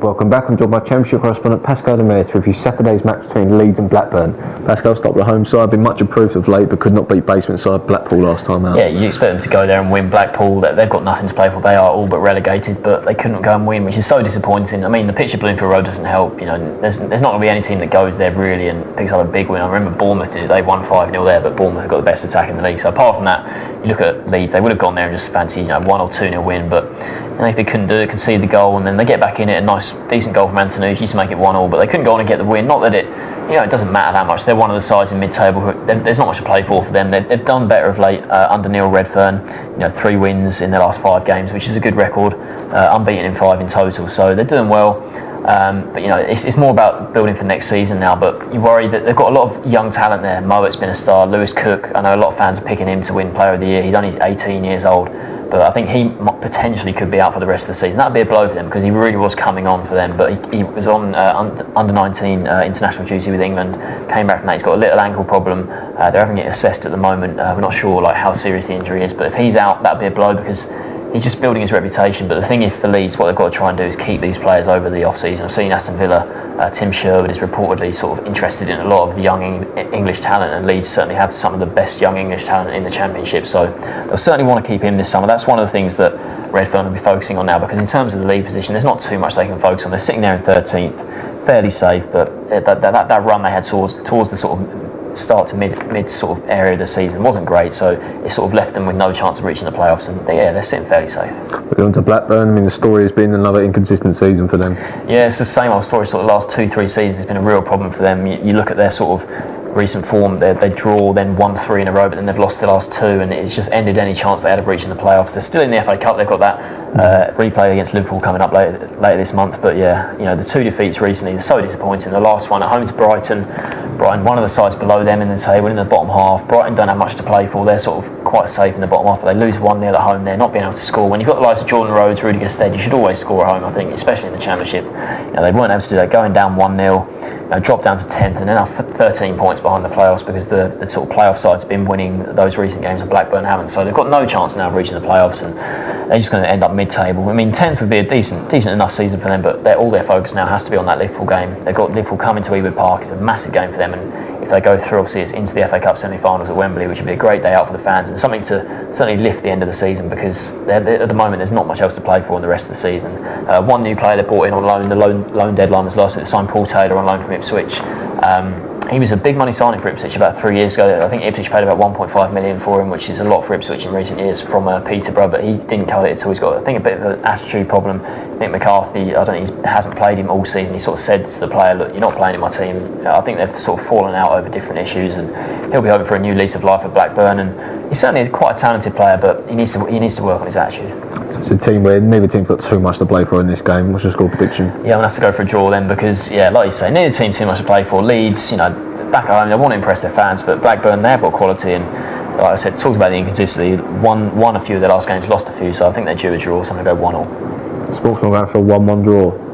Welcome back. I'm joined by Championship correspondent Pascal Demare to review Saturday's match between Leeds and Blackburn. Pascal stopped the home side, been much improved of late, but could not beat basement side Blackpool last time out. Yeah, you expect them to go there and win. Blackpool, they've got nothing to play for. They are all but relegated, but they couldn't go and win, which is so disappointing. I mean, the pitch at Bloomfield Road doesn't help. You know, there's not going to be any team that goes there really and picks up a big win. I remember Bournemouth did it. They won 5-0 there, but Bournemouth have got the best attack in the league. So apart from that, you look at Leeds, they would have gone there and just fancied 1 or 2-0 win, but if they couldn't do it, concede the goal, and then they get back in it, a nice, decent goal from Antonucci to make it 1-1, but they couldn't go on and get the win. Not that it doesn't matter that much. They're one of the sides in mid-table. There's not much to play for them. They've done better of late under Neil Redfern. 3 wins in their last 5 games, which is a good record. Unbeaten in 5 in total, so they're doing well. But it's more about building for next season now. But you worry that they've got a lot of young talent there. Mowatt's been a star. Lewis Cook, I know a lot of fans are picking him to win Player of the Year. He's only 18 years old. But I think he potentially could be out for the rest of the season. That would be a blow for them because he really was coming on for them. But he was on under-19 international duty with England, came back from that. He's got a little ankle problem. They're having it assessed at the moment. We're not sure how serious the injury is. But if he's out, that would be a blow because he's just building his reputation. But the thing is for Leeds, what they've got to try and do is keep these players over the off-season. I've seen Aston Villa, Tim Sherwood is reportedly sort of interested in a lot of young English talent, and Leeds certainly have some of the best young English talent in the Championship. So they'll certainly want to keep him this summer. That's one of the things that Redfern will be focusing on now, because in terms of the league position, there's not too much they can focus on. They're sitting there in 13th, fairly safe, but that run they had towards the sort of start to mid sort of area of the season wasn't great, so it sort of left them with no chance of reaching the playoffs, and they're sitting fairly safe. We're on to Blackburn. I mean, the story has been another inconsistent season for them. Yeah, it's the same old story. Sort of the last 2-3 seasons has been a real problem for them. You look at their sort of recent form, they draw, then won 3 in a row, but then they've lost the last 2, and it's just ended any chance they had of reaching the playoffs. They're still in the FA Cup. They've got that replay against Liverpool coming up later this month, but the 2 defeats recently are so disappointing. The last one at home to Brighton, one of the sides below them in the table, in the bottom half. Brighton don't have much to play for. They're sort of quite safe in the bottom half, but they lose 1-0 at home. They're not being able to score. When you've got the likes of Jordan Rhodes, Rudiger Stead, you should always score at home, I think, especially in the Championship. They weren't able to do that, going down 1-0, dropped down to 10th, and then up 13 points behind the playoffs because the sort of playoff sides have been winning those recent games and Blackburn haven't. So they've got no chance now of reaching the playoffs, and they're just going to end up mid-table. I mean, 10th would be a decent enough season for them, but all their focus now has to be on that Liverpool game. They've got Liverpool coming to Ewood Park. It's a massive game for them, and if they go through, obviously it's into the FA Cup semi-finals at Wembley, which would be a great day out for the fans and something to certainly lift the end of the season, because at the moment there's not much else to play for in the rest of the season. One new player they brought in on loan, the loan deadline was last week. They signed Paul Taylor on loan from Ipswich. He was a big money signing for Ipswich about 3 years ago. I think Ipswich paid about 1.5 million for him, which is a lot for Ipswich in recent years from Peterborough, but he didn't cut it at all. He's got, I think, a bit of an attitude problem. Nick McCarthy, I don't think he hasn't played him all season. He sort of said to the player, look, you're not playing in my team. I think they've sort of fallen out over different issues, and he'll be hoping for a new lease of life at Blackburn, and he certainly is quite a talented player, but he needs to work on his attitude. It's a team where neither team's got too much to play for in this game. What's your score prediction? Yeah, I'm going to have to go for a draw then, because, like you say, neither team too much to play for. Leeds, back at home, they want to impress their fans, but Blackburn, they've got quality, and like I said, talked about the inconsistency. Won a few of their last games, lost a few, so I think they're due a draw, so I'm going to go 1-1. Sportsman going for a 1-1 draw.